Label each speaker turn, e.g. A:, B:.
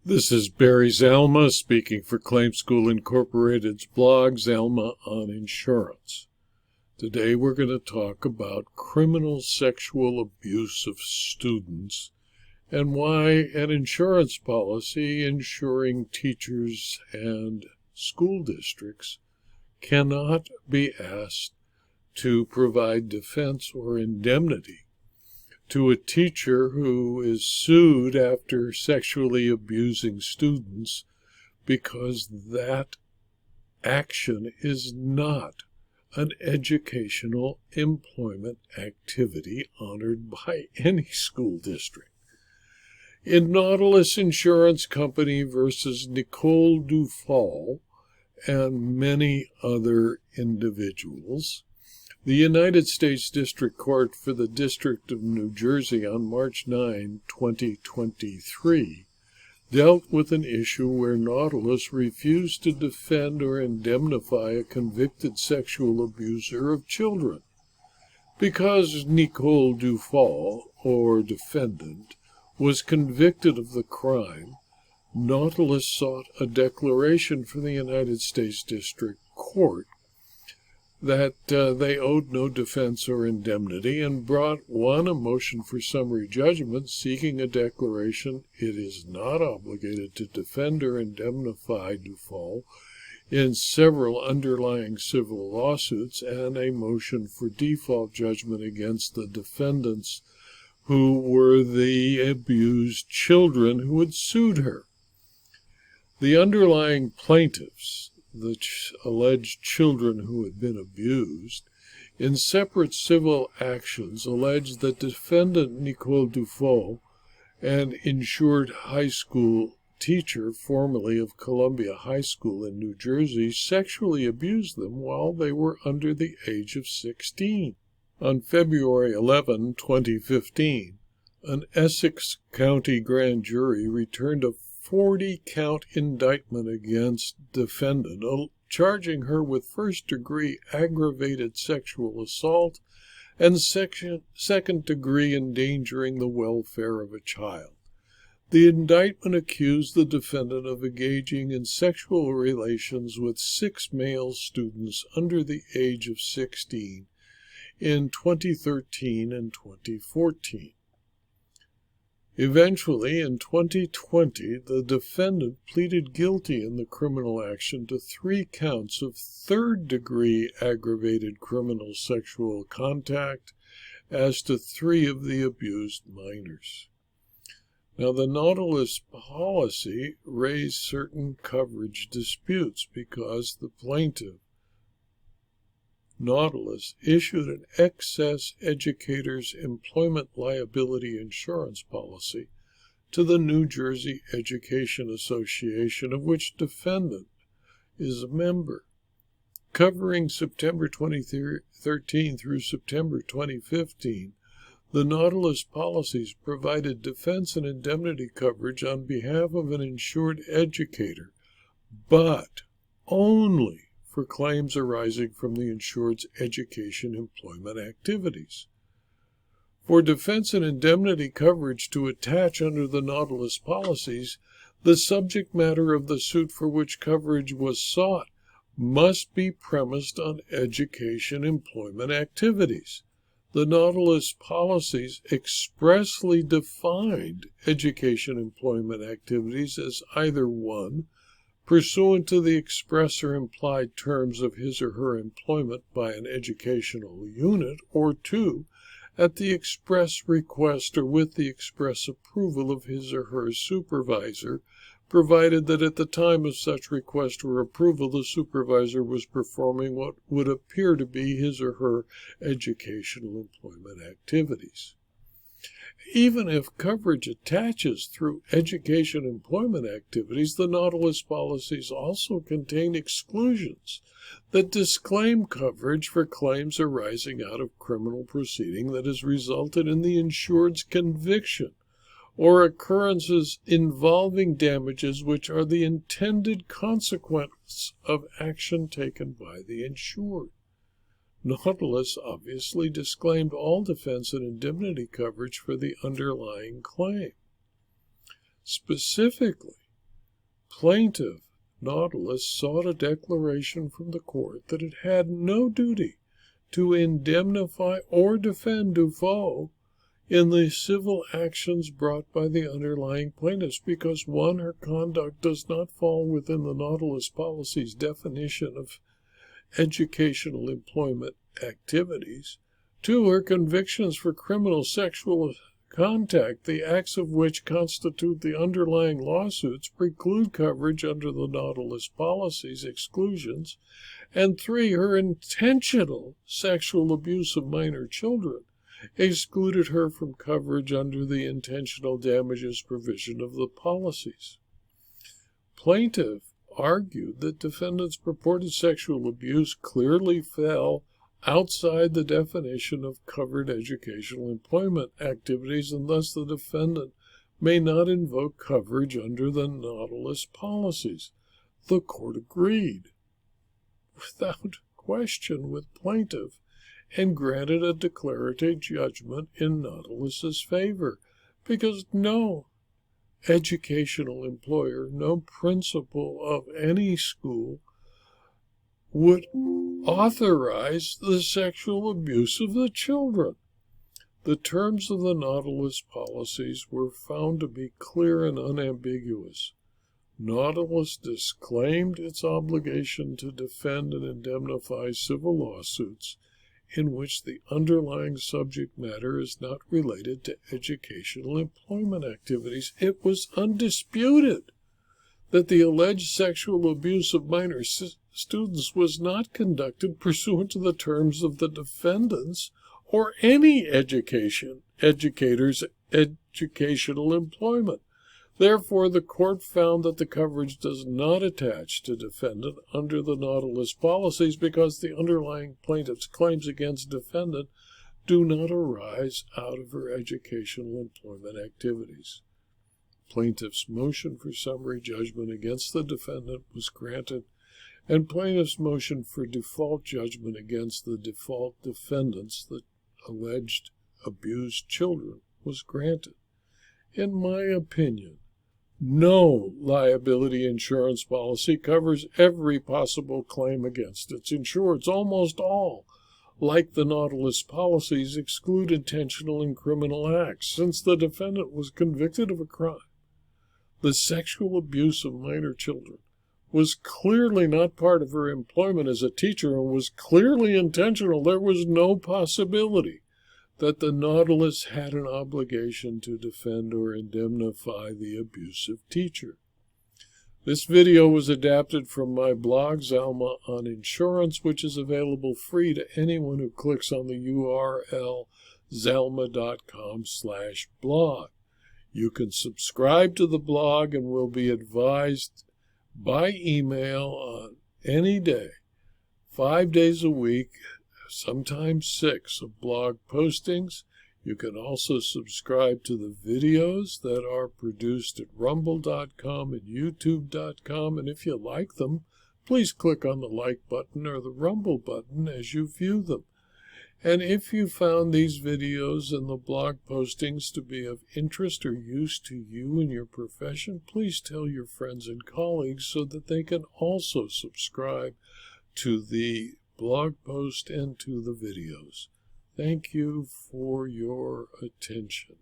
A: This is Barry Zalma speaking for Claim School Incorporated's blog, Zalma on Insurance. Today we're going to talk about criminal sexual abuse of students and why an insurance policy insuring teachers and school districts cannot be asked to provide defense or indemnity to a teacher who is sued after sexually abusing students because that action is not an educational employment activity honored by any school district. In Nautilus Insurance Company versus Nicole Dufault and many other individuals, the United States District Court for the District of New Jersey on March 9, 2023, dealt with an issue where Nautilus refused to defend or indemnify a convicted sexual abuser of children. Because Nicole Dufault, or defendant, was convicted of the crime, Nautilus sought a declaration from the United States District Court that they owed no defense or indemnity, and brought a motion for summary judgment seeking a declaration it is not obligated to defend or indemnify Dufault in several underlying civil lawsuits, and a motion for default judgment against the defendants who were the abused children who had sued her. The underlying plaintiffs, the alleged children who had been abused, in separate civil actions alleged that defendant Nicole Dufault, an insured high school teacher formerly of Columbia High School in New Jersey, sexually abused them while they were under the age of 16. On February 11, 2015, an Essex County grand jury returned a 40-count indictment against defendant, charging her with first-degree aggravated sexual assault and second-degree endangering the welfare of a child. The indictment accused the defendant of engaging in sexual relations with 6 male students under the age of 16 in 2013 and 2014. Eventually, in 2020, the defendant pleaded guilty in the criminal action to 3 counts of third-degree aggravated criminal sexual contact as to 3 of the abused minors. Now, the Nautilus policy raised certain coverage disputes because the plaintiff, Nautilus, issued an excess educators employment liability insurance policy to the New Jersey Education Association, of which defendant is a member. Covering September 2013 through September 2015, the Nautilus policies provided defense and indemnity coverage on behalf of an insured educator, but only for claims arising from the insured's education employment activities. For defense and indemnity coverage to attach under the Nautilus policies, the subject matter of the suit for which coverage was sought must be premised on education employment activities. The Nautilus policies expressly defined education employment activities as either 1, pursuant to the express or implied terms of his or her employment by an educational unit, or 2, at the express request or with the express approval of his or her supervisor, provided that at the time of such request or approval the supervisor was performing what would appear to be his or her educational employment activities. Even if coverage attaches through education employment activities, the Nautilus policies also contain exclusions that disclaim coverage for claims arising out of criminal proceeding that has resulted in the insured's conviction, or occurrences involving damages which are the intended consequence of action taken by the insured. Nautilus obviously disclaimed all defense and indemnity coverage for the underlying claim. Specifically, Plaintiff Nautilus sought a declaration from the court that it had no duty to indemnify or defend Dufault in the civil actions brought by the underlying plaintiffs because, 1, her conduct does not fall within the Nautilus policy's definition of educational employment activities, 2, her convictions for criminal sexual contact, the acts of which constitute the underlying lawsuits, preclude coverage under the Nautilus policy's exclusions, and 3, her intentional sexual abuse of minor children excluded her from coverage under the intentional damages provision of the policies. Plaintiff argued that defendants' purported sexual abuse clearly fell outside the definition of covered educational employment activities, and thus the defendant may not invoke coverage under the Nautilus policies. The court agreed without question with plaintiff and granted a declaratory judgment in Nautilus's favor, because no educational employer, no principal of any school would authorize the sexual abuse of the children. The terms of the Nautilus policies were found to be clear and unambiguous. Nautilus disclaimed its obligation to defend and indemnify civil lawsuits in which the underlying subject matter is not related to educational employment activities. It was undisputed that the alleged sexual abuse of minor students was not conducted pursuant to the terms of the defendants or any educator's educational employment. Therefore, the court found that the coverage does not attach to defendant under the Nautilus policies because the underlying plaintiff's claims against defendant do not arise out of her educational employment activities. Plaintiff's motion for summary judgment against the defendant was granted, and plaintiff's motion for default judgment against the default defendants, the alleged abused children, was granted. In my opinion, no liability insurance policy covers every possible claim against its insureds. Almost all, like the Nautilus policies, exclude intentional and criminal acts. Since the defendant was convicted of a crime, the sexual abuse of minor children was clearly not part of her employment as a teacher and was clearly intentional. There was no possibility that the Nautilus had an obligation to defend or indemnify the abusive teacher. This video was adapted from my blog, Zalma on Insurance, which is available free to anyone who clicks on the URL zalma.com/blog. You can subscribe to the blog and will be advised by email on any day, 5 days a week, sometimes 6, of blog postings. You can also subscribe to the videos that are produced at rumble.com and youtube.com, and if you like them, please click on the like button or the rumble button as you view them. And if you found these videos and the blog postings to be of interest or use to you in your profession, please tell your friends and colleagues so that they can also subscribe to the blog post and to the videos. Thank you for your attention.